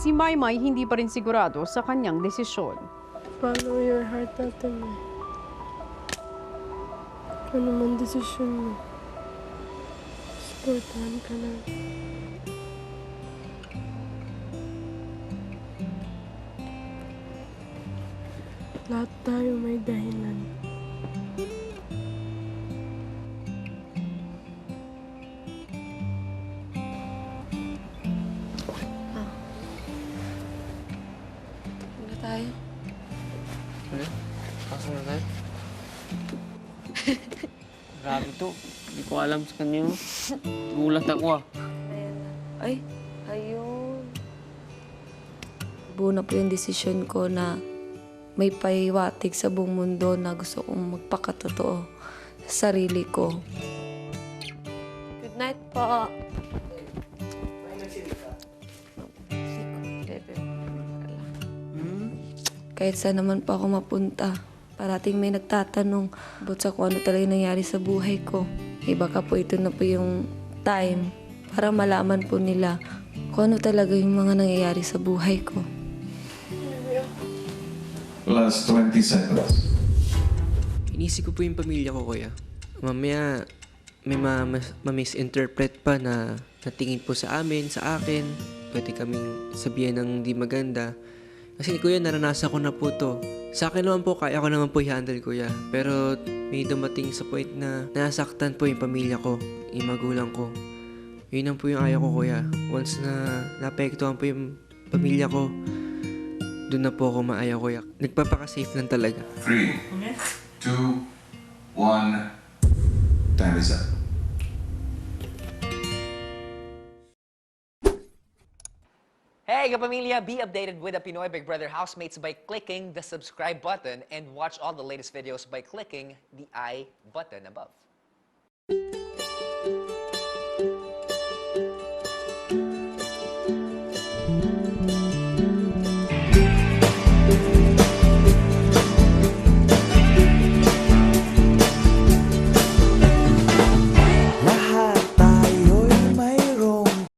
si Maymay hindi pa rin sigurado sa kanyang desisyon. Follow your heart natin eh. Ano man desisyon mo, supportahan ka na. Lahat tayo may dahilan. Ano tayo? Ano? Pasok na tayo? Grabe to. Hindi ko alam sa kanya. Gulat ako ah. Ayan na. Ay, ayun. Buo na po yung desisyon ko na may paiwatig sa buong mundo na gusto kong magpakatotoo sa sarili ko. Good night po. Kahit saan naman pa ako mapunta, parating may nagtatanong about sa kung ano talaga nangyari sa buhay ko. Baka po ito na po yung time para malaman po nila kung ano talaga yung mga nangyayari sa buhay ko. Last 20 seconds. Inisip ko po yung pamilya ko, kuya. Mamaya, may ma-misinterpret pa na natingin po sa amin, sa akin. Pwede kaming sabihan ng di maganda. Kasi kuya, naranasan ko na po to. Sa akin naman po, kaya ko naman po i-handle, kuya. Pero may dumating sa point na nasaktan po yung pamilya ko, yung magulang ko. Yun lang po yung ayaw ko, kuya. Once na naapektuhan po yung pamilya ko, doon na po ako maayaw, kuya. Nagpapaka-safe lang talaga. 3, 2, 1. Time is up. Hey, kapamilya! Be updated with the Pinoy Big Brother housemates by clicking the subscribe button and watch all the latest videos by clicking the I button above.